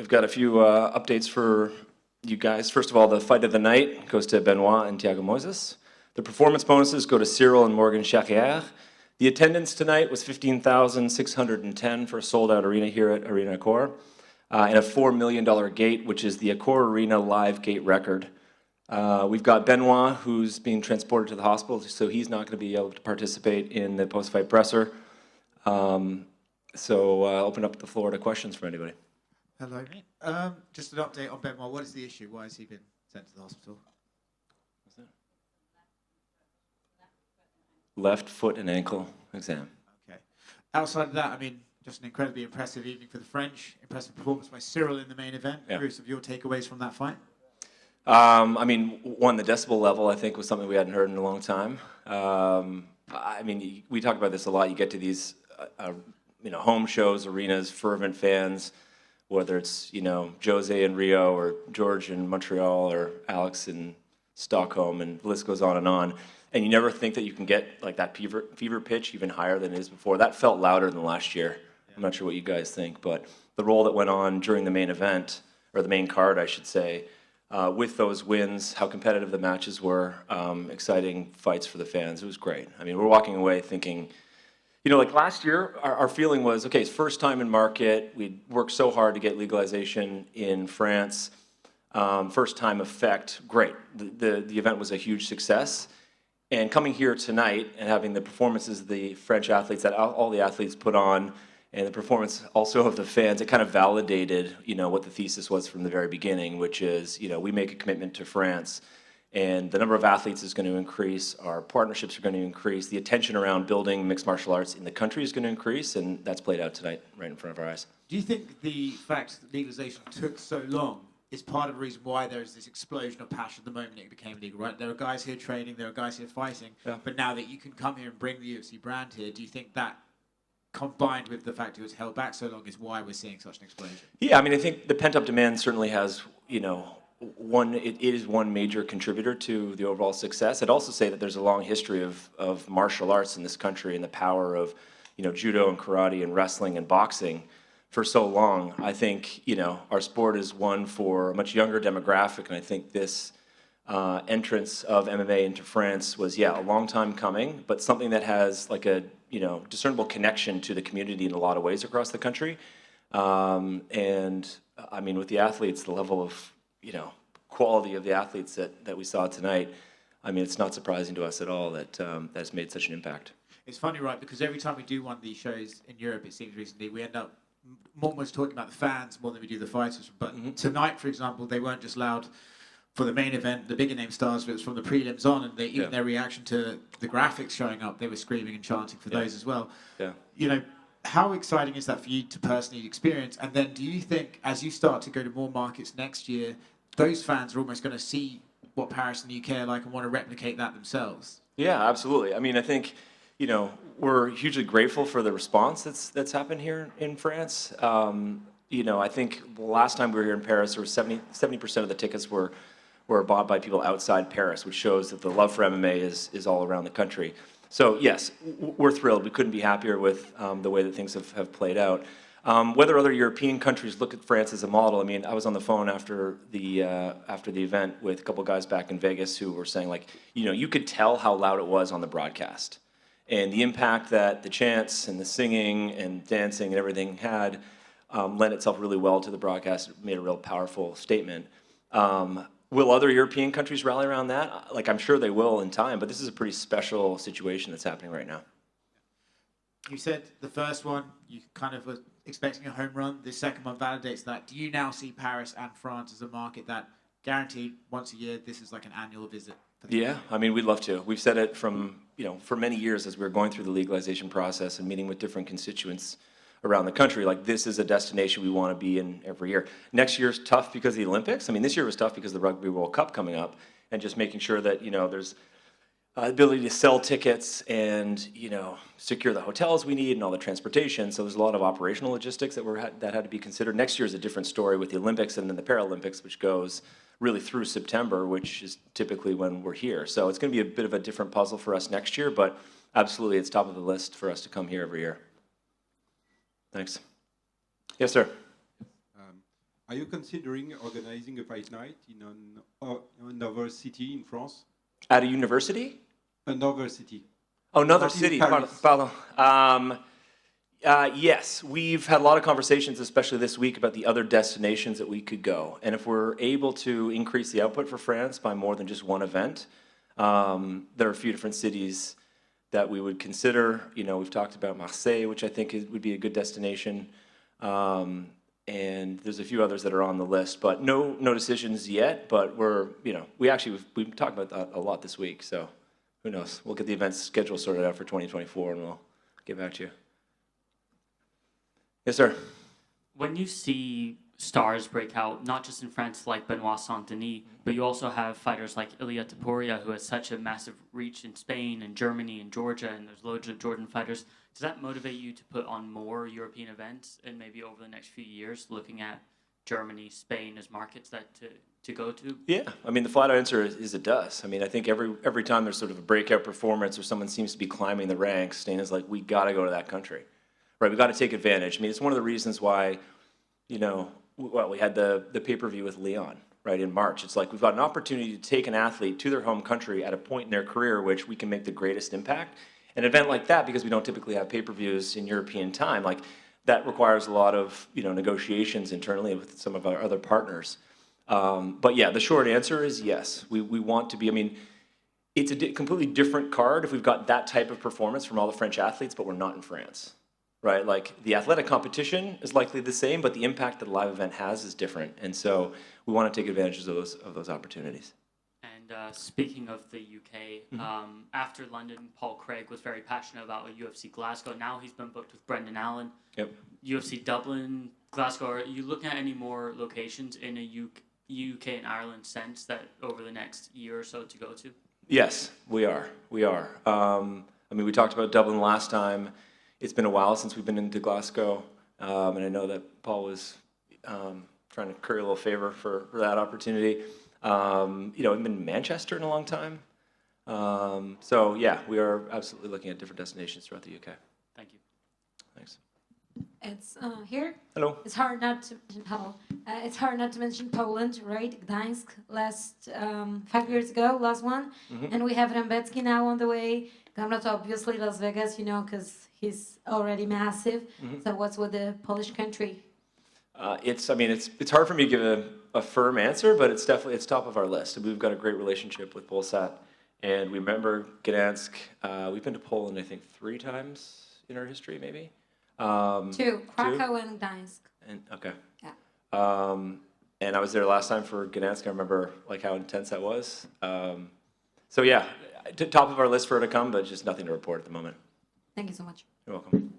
We've got a few updates for you guys. First of all, the fight of the night goes to Benoit and Thiago Moises. The performance bonuses go to Cyril and Morgan Charrière. The attendance tonight was 15,610 for a sold-out arena here at Arena Accor, and a $4 million gate, which is the Accor Arena live gate record. We've got Benoit, who's being transported to the hospital, so he's not going to be able to participate in the post-fight presser. I'll open up the floor to questions from anybody. Hello. Just an update on Benoit. What is the issue? Why has he been sent to the hospital? What's that? Left foot and ankle exam. Okay. Outside of that, I mean, just an incredibly impressive evening for the French. Impressive performance by Cyril in the main event. Yeah. Curious of your takeaways from that fight. I mean, one, the decibel level, I think, was something we hadn't heard in a long time. I mean, we talk about this a lot. You get to these, home shows, arenas, fervent fans, whether it's, Jose in Rio or George in Montreal or Alex in Stockholm, and the list goes on. And you never think that you can get like that fever pitch even higher than it is before. That felt louder than last year. Yeah. I'm not sure what you guys think, but the role that went on during the main event, or the main card, I should say, with those wins, how competitive the matches were, exciting fights for the fans. It was great. I mean, we're walking away thinking, like last year, our feeling was, okay, it's first time in market. We'd worked so hard to get legalization in France. First time effect, great. The event was a huge success. And coming here tonight and having the performances of the French athletes that all the athletes put on, and the performance also of the fans, it kind of validated, what the thesis was from the very beginning, which is, we make a commitment to France, and the number of athletes is going to increase, our partnerships are going to increase, the attention around building mixed martial arts in the country is going to increase, and that's played out tonight right in front of our eyes. Do you think the fact that legalization took so long is part of the reason why there's this explosion of passion the moment it became legal, right? There are guys here training, there are guys here fighting, but now that you can come here and bring the UFC brand here, do you think that combined with the fact it was held back so long is why we're seeing such an explosion? Yeah, I mean, I think the pent-up demand certainly has, it is one major contributor to the overall success. I'd also say that there's a long history of martial arts in this country and the power of, judo and karate and wrestling and boxing for so long. I think, our sport is one for a much younger demographic, and I think this entrance of MMA into France was, a long time coming, but something that has like a, discernible connection to the community in a lot of ways across the country. And I mean, with the athletes, the level of, quality of the athletes that we saw tonight, I mean, it's not surprising to us at all that that's made such an impact. It's funny, right? Because every time we do one of these shows in Europe, it seems recently, we end up almost talking about the fans more than we do the fighters. But tonight, for example, they weren't just loud for the main event, the bigger name stars, but it was from the prelims on, and even their reaction to the graphics showing up, they were screaming and chanting for those as well. Yeah. How exciting is that for you to personally experience? And then do you think, as you start to go to more markets next year, those fans are almost going to see what Paris and the UK are like and want to replicate that themselves? Yeah, absolutely. I mean, I think, we're hugely grateful for the response that's happened here in France. I think the last time we were here in Paris, there was 70% of the tickets were bought by people outside Paris, which shows that the love for MMA is all around the country. So yes, we're thrilled. We couldn't be happier with the way that things have played out. Whether other European countries look at France as a model, I mean, I was on the phone after the event with a couple guys back in Vegas who were saying, like, you could tell how loud it was on the broadcast. And the impact that the chants and the singing and dancing and everything had lent itself really well to the broadcast. It made a real powerful statement. Will other European countries rally around that? Like, I'm sure they will in time, but this is a pretty special situation that's happening right now. You said the first one, you kind of were expecting a home run. The second one validates that. Do you now see Paris and France as a market that guaranteed once a year, this is like an annual visit? Yeah, I mean, we'd love to. We've said it from, for many years as we were going through the legalization process and meeting with different constituents around the country, like this is a destination we want to be in every year. Next year's tough because of the Olympics. I mean, this year was tough because of the Rugby World Cup coming up and just making sure that, there's ability to sell tickets and, secure the hotels we need and all the transportation. So there's a lot of operational logistics that had to be considered. Next year is a different story with the Olympics and then the Paralympics, which goes really through September, which is typically when we're here. So it's going to be a bit of a different puzzle for us next year, but absolutely it's top of the list for us to come here every year. Thanks. Yes, sir. Are you considering organizing a fight night in another city in France? At a university? Another city. Oh, another Not in city. Paris. Pardon. Yes, we've had a lot of conversations, especially this week, about the other destinations that we could go. And if we're able to increase the output for France by more than just one event, there are a few different cities that we would consider. You know, we've talked about Marseille, which I think would be a good destination. And there's a few others that are on the list, but no decisions yet. But we've talked about that a lot this week. So who knows? We'll get the event schedule sorted out for 2024, and we'll get back to you. Yes, sir. When you see stars break out, not just in France like Benoit Saint-Denis, but you also have fighters like Ilia Topuria, who has such a massive reach in Spain and Germany and Georgia, and there's loads of Jordan fighters. Does that motivate you to put on more European events and maybe over the next few years, looking at Germany, Spain as markets that to go to? Yeah, I mean, the flat answer is it does. I mean, I think every time there's sort of a breakout performance or someone seems to be climbing the ranks, Dana's like, we got to go to that country, right? We got to take advantage. I mean, it's one of the reasons why, we had the pay-per-view with Leon, right, in March. It's like we've got an opportunity to take an athlete to their home country at a point in their career which we can make the greatest impact. An event like that, because we don't typically have pay-per-views in European time, like that requires a lot of negotiations internally with some of our other partners. But yeah, the short answer is yes. We want to be. I mean, it's a completely different card if we've got that type of performance from all the French athletes, but we're not in France, right? Like the athletic competition is likely the same, but the impact that a live event has is different, and so we want to take advantage of those opportunities. And speaking of the UK, after London, Paul Craig was very passionate about UFC Glasgow. Now he's been booked with Brendan Allen. Yep. UFC Dublin, Glasgow. Are you looking at any more locations in a UK and Ireland sense that over the next year or so to go to? Yes, we are. I mean, we talked about Dublin last time. It's been a while since we've been into Glasgow, and I know that Paul was trying to curry a little favor for that opportunity. We've been in Manchester in a long time. So yeah, we are absolutely looking at different destinations throughout the UK. Thank you. Thanks. It's here. Hello. It's hard not to it's hard not to mention Poland, right? Gdańsk last 5 years ago, last one, and we have Rembecki now on the way. Gamrot obviously Las Vegas, because he's already massive. So what's with the Polish country? It's hard for me to give a firm answer, but it's top of our list. We've got a great relationship with Polsat, and we remember Gdańsk. We've been to Poland, I think, 3 times in our history, maybe. 2, Krakow and Gdańsk. Okay. Yeah. And I was there last time for Gdańsk. I remember how intense that was. So yeah, top of our list for her to come, but just nothing to report at the moment. Thank you so much. You're welcome.